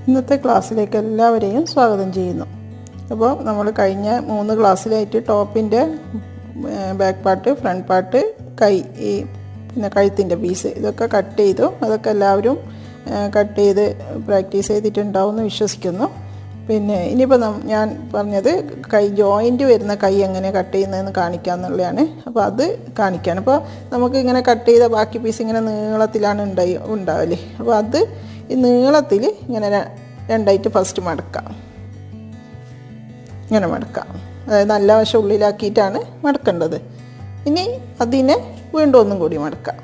ഇന്നത്തെ ക്ലാസ്സിലേക്ക് എല്ലാവരെയും സ്വാഗതം ചെയ്യുന്നു. അപ്പോൾ നമ്മൾ കഴിഞ്ഞ 3 ക്ലാസ്സിലായിട്ട് ടോപ്പിൻ്റെ ബാക്ക് പാർട്ട്, ഫ്രണ്ട് പാർട്ട്, കൈ, പിന്നെ കഴുത്തിൻ്റെ പീസ് ഇതൊക്കെ കട്ട് ചെയ്തു. അതൊക്കെ എല്ലാവരും കട്ട് ചെയ്ത് പ്രാക്ടീസ് ചെയ്തിട്ടുണ്ടാവുമെന്ന് വിശ്വസിക്കുന്നു. പിന്നെ ഇനിയിപ്പോൾ ഞാൻ പറഞ്ഞത് കൈ ജോയിൻറ്റ് വരുന്ന കൈ എങ്ങനെ കട്ട് ചെയ്യുന്നതെന്ന് കാണിക്കാമെന്നുള്ളതാണ്. അപ്പോൾ അത് കാണിക്കുകയാണ്. അപ്പോൾ നമുക്ക് ഇങ്ങനെ കട്ട് ചെയ്ത ബാക്കി പീസ് ഇങ്ങനെ നീളത്തിലാണ് ഉണ്ടാവല്ലേ. അപ്പോൾ അത് ഈ നീളത്തിൽ ഇങ്ങനെ രണ്ടായിട്ട് ഫസ്റ്റ് മടക്കാം. ഇങ്ങനെ മടക്കാം, അതായത് നല്ല വശം ഉള്ളിലാക്കിയിട്ടാണ് മടക്കേണ്ടത്. ഇനി അതിനെ വീണ്ടും ഒന്നും കൂടി മടക്കാം.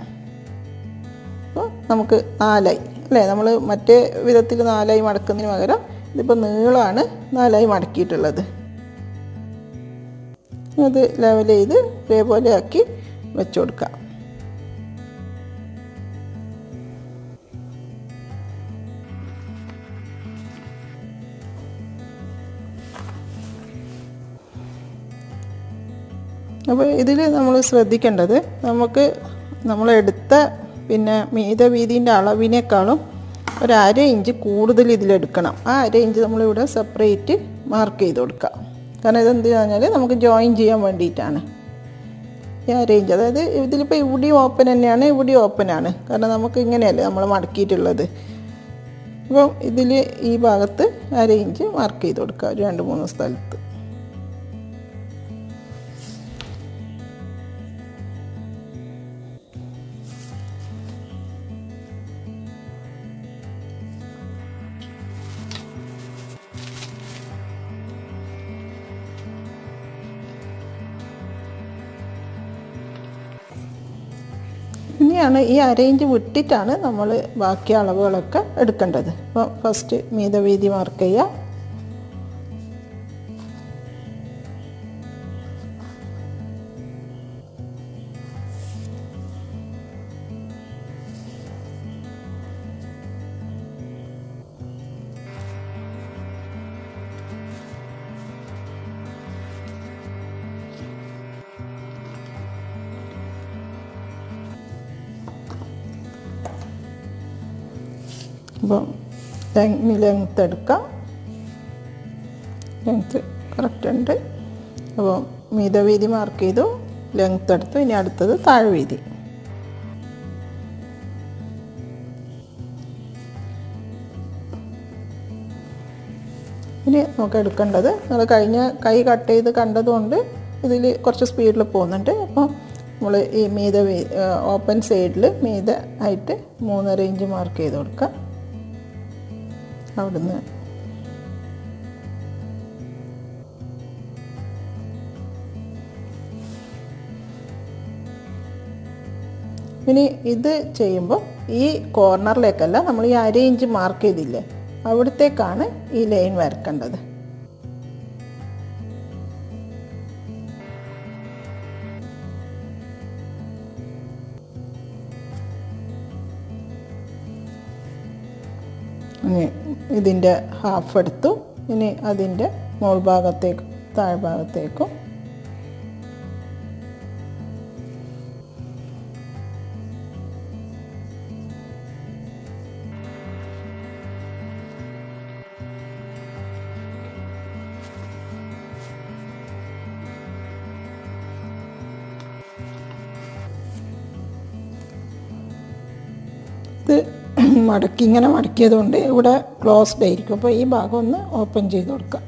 അപ്പോൾ നമുക്ക് 4 അല്ലേ, നമ്മൾ മറ്റേ വിധത്തിൽ 4 മടക്കുന്നതിന് പകരം ഇതിപ്പോൾ നീളമാണ് 4 മടക്കിയിട്ടുള്ളത്. അത് ലെവൽ ചെയ്ത് ഇതേപോലെ ആക്കി വെച്ച് കൊടുക്കാം. അപ്പോൾ ഇതിൽ നമ്മൾ ശ്രദ്ധിക്കേണ്ടത്, നമ്മളെടുത്ത പിന്നെ മീത വീതിൻ്റെ അളവിനേക്കാളും ഒരു 1/2 ഇഞ്ച് കൂടുതൽ ഇതിലെടുക്കണം. ആ 1/2 ഇഞ്ച് നമ്മളിവിടെ സെപ്പറേറ്റ് മാർക്ക് ചെയ്ത് കൊടുക്കാം. കാരണം ഇതെന്താണെന്ന് പറഞ്ഞാൽ നമുക്ക് ജോയിൻ ചെയ്യാൻ വേണ്ടിയിട്ടാണ് ഈ 1/2 ഇഞ്ച്. അതായത് ഇതിലിപ്പോൾ ഇവിടെ ഓപ്പൺ തന്നെയാണ്, ഇവിടെ ഓപ്പണാണ്. കാരണം നമുക്ക് ഇങ്ങനെയല്ലേ നമ്മൾ മടക്കിയിട്ടുള്ളത്. അപ്പം ഇതിൽ ഈ ഭാഗത്ത് 1/2 ഇഞ്ച് മാർക്ക് ചെയ്ത് കൊടുക്കുക, ഒരു 2-3 സ്ഥലത്ത്. ഇനിയാണ് ഈ 1/2 ഇഞ്ച് വിട്ടിട്ടാണ് നമ്മൾ ബാക്കി അളവുകളൊക്കെ എടുക്കേണ്ടത്. അപ്പോൾ ഫസ്റ്റ് മീത വീതി മാർക്ക് ചെയ്യുക. അപ്പം ലെങ്ത്ത് എടുക്കാം. ലെങ്ത്ത് കറക്റ്റ് ഉണ്ട്. അപ്പോൾ മീത വീതി മാർക്ക് ചെയ്തു, ലെങ്ത്ത് എടുത്തു. ഇനി അടുത്തത് താഴെ വീതി. ഇനി നമുക്ക് എടുക്കേണ്ടത്, നമ്മൾ കഴിഞ്ഞ കൈ കട്ട് ചെയ്ത് കണ്ടതുകൊണ്ട് ഇതിൽ കുറച്ച് സ്പീഡിൽ പോകുന്നുണ്ട്. അപ്പോൾ നമ്മൾ ഈ മീത ഓപ്പൺ സൈഡിൽ മീത ആയിട്ട് 3.5 ഇഞ്ച് മാർക്ക് ചെയ്ത് കൊടുക്കാം. അവിടുന്ന് ഇനി ഇത് ചെയ്യുമ്പോൾ ഈ കോർണറിലേക്കല്ല, നമ്മൾ ഈ 1/2 ഇഞ്ച് മാർക്ക് ചെയ്തില്ലേ, അവിടത്തേക്കാണ് ഈ ലൈൻ വരക്കേണ്ടത്. ഇനി ഇതിൻ്റെ ഹാഫ് എടുത്തു. ഇനി അതിൻ്റെ മുകൾ ഭാഗത്തേക്കും താഴ്ഭാഗത്തേക്കും ഇത് ഇങ്ങനെ മടക്കിയത് കൊണ്ട് ഇവിടെ ക്ലോസ്ഡ് ആയിരിക്കും. അപ്പോൾ ഈ ഭാഗം ഒന്ന് ഓപ്പൺ ചെയ്ത് കൊടുക്കാം.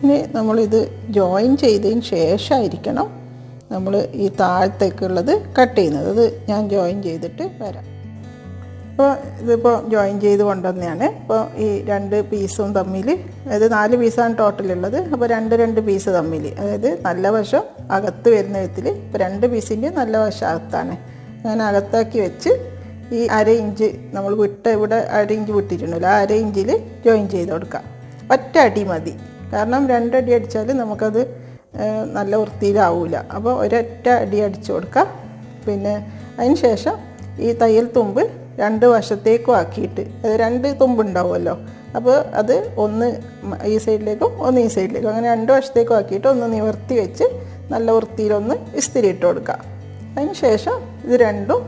ഇനി നമ്മളിത് ജോയിൻ ചെയ്തതിന് ശേഷമായിരിക്കണം നമ്മൾ ഈ താഴത്തേക്കുള്ളത് കട്ട് ചെയ്യുന്നത്. അത് ഞാൻ ജോയിൻ ചെയ്തിട്ട് വരാം. അപ്പോൾ ഇതിപ്പോൾ ജോയിൻ ചെയ്ത് കൊണ്ടുവന്നതാണ്. അപ്പോൾ ഈ 2 പീസും തമ്മിൽ, അതായത് 4 പീസാണ് ടോട്ടലുള്ളത്. അപ്പോൾ 2 പീസ് തമ്മിൽ, അതായത് നല്ല വശം അകത്ത് വരുന്ന വിധത്തിൽ, ഇപ്പോൾ 2 പീസിൻ്റെ നല്ല വശം അകത്താണ്. അങ്ങനെ അകത്താക്കി വെച്ച് ഈ 1/2 ഇഞ്ച് നമ്മൾ ഇവിടെ 1/2 ഇഞ്ച് വിട്ടിട്ടുണ്ടല്ലോ, ആ 1/2 ഇഞ്ചിൽ ജോയിൻ ചെയ്ത് കൊടുക്കാം. ഒറ്റ അടി മതി, കാരണം 2 അടി അടിച്ചാൽ നമുക്കത് നല്ല വൃത്തിയിലാവില്ല. അപ്പോൾ ഒരൊറ്റ അടി അടിച്ചു കൊടുക്കുക. പിന്നെ അതിന് ശേഷം ഈ തയ്യൽ തുമ്പ് 2 വശത്തേക്കും ആക്കിയിട്ട്, അത് 2 തുമ്പുണ്ടാവുമല്ലോ, അപ്പോൾ അത് ഒന്ന് ഈ സൈഡിലേക്കും ഒന്ന് ഈ സൈഡിലേക്കും, അങ്ങനെ 2 വശത്തേക്കും ആക്കിയിട്ട് ഒന്ന് നിവർത്തി വെച്ച് നല്ല വൃത്തിയിലൊന്ന് ഇസ്തിരി ഇട്ട് കൊടുക്കുക. അതിന് ശേഷം ഇത് രണ്ടും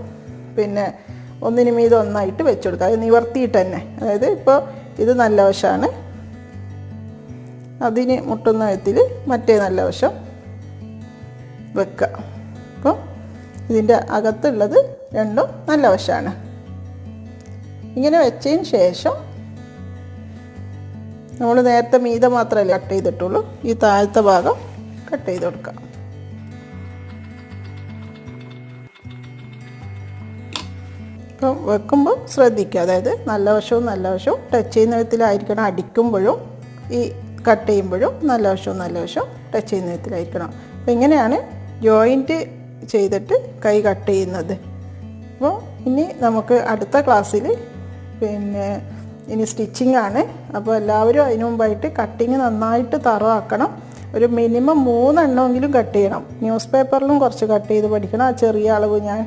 പിന്നെ ഒന്നിന് മീതെ ഒന്നായിട്ട് വെച്ച് കൊടുക്കുക, അത് നിവർത്തിയിട്ട് തന്നെ. അതായത് ഇപ്പോൾ ഇത് നല്ല വശമാണ്, അതിന് മുട്ടുന്ന വിധത്തിൽ മറ്റേ നല്ല വശം വെക്കുക. അപ്പോൾ ഇതിൻ്റെ അകത്തുള്ളത് രണ്ടും നല്ല വശമാണ്. ഇങ്ങനെ വെച്ചതിന് ശേഷം നമ്മൾ നേരത്തെ മീതെ മാത്രമല്ലേ കട്ട് ചെയ്തിട്ടുള്ളൂ, ഈ താഴത്തെ ഭാഗം കട്ട് ചെയ്ത് കൊടുക്കാം. അപ്പം വെക്കുമ്പോൾ ശ്രദ്ധിക്കുക, അതായത് നല്ല വശവും ടച്ച് ചെയ്യുന്ന വിധത്തിലായിരിക്കണം. അടിക്കുമ്പോഴും ഈ കട്ട് ചെയ്യുമ്പോഴും നല്ല വശവും ടച്ച് ചെയ്യുന്ന വിധത്തിലായിരിക്കണം. അപ്പം ഇങ്ങനെയാണ് ജോയിൻറ്റ് ചെയ്തിട്ട് കൈ കട്ട് ചെയ്യുന്നത്. അപ്പോൾ ഇനി നമുക്ക് അടുത്ത ക്ലാസ്സിൽ പിന്നെ ഇനി സ്റ്റിച്ചിങ് ആണ്. അപ്പോൾ എല്ലാവരും അതിനു മുമ്പായിട്ട് കട്ടിങ് നന്നായിട്ട് തറവാക്കണം. ഒരു മിനിമം 3 എണ്ണമെങ്കിലും കട്ട് ചെയ്യണം. ന്യൂസ് പേപ്പറിലും കുറച്ച് കട്ട് ചെയ്ത് പഠിക്കണം. ആ ചെറിയ അളവ് ഞാൻ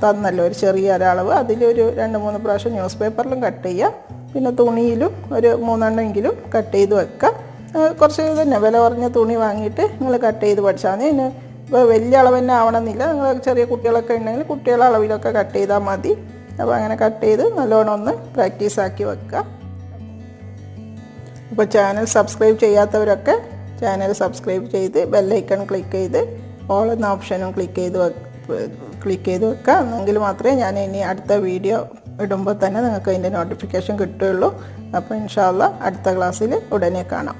തന്നല്ലോ, ഒരു ചെറിയ ഒരളവ്, അതിലൊരു 2-3 പ്രാവശ്യം ന്യൂസ് പേപ്പറിലും കട്ട് ചെയ്യുക. പിന്നെ തുണിയിലും ഒരു 3 എണ്ണമെങ്കിലും കട്ട് ചെയ്ത് വെക്കുക. കുറച്ച് തന്നെ വില കുറഞ്ഞ തുണി വാങ്ങിയിട്ട് നിങ്ങൾ കട്ട് ചെയ്ത് പഠിച്ചാൽ മതി. പിന്നെ ഇപ്പോൾ വലിയ അളവ് തന്നെ ആവണമെന്നില്ല, നിങ്ങൾ ചെറിയ കുട്ടികളൊക്കെ ഉണ്ടെങ്കിൽ കുട്ടികളുടെ അളവിലൊക്കെ കട്ട് ചെയ്താൽ മതി. അപ്പോൾ അങ്ങനെ കട്ട് ചെയ്ത് നല്ലോണം ഒന്ന് പ്രാക്ടീസ് ആക്കി വെക്കുക. അപ്പോൾ ചാനൽ സബ്സ്ക്രൈബ് ചെയ്യാത്തവരൊക്കെ ചാനൽ സബ്സ്ക്രൈബ് ചെയ്ത് ബെല്ലൈക്കൺ ക്ലിക്ക് ചെയ്ത് ഓൾ എന്ന ഓപ്ഷനും ക്ലിക്ക് ചെയ്ത് വെക്കുക. എന്നെങ്കിൽ മാത്രമേ ഞാൻ ഇനി അടുത്ത വീഡിയോ ഇടുമ്പോൾ തന്നെ നിങ്ങൾക്ക് അതിൻ്റെ നോട്ടിഫിക്കേഷൻ കിട്ടുകയുള്ളൂ. അപ്പോൾ ഇൻഷാ അല്ലാഹ് അടുത്ത ക്ലാസ്സിൽ ഉടനെ കാണാം.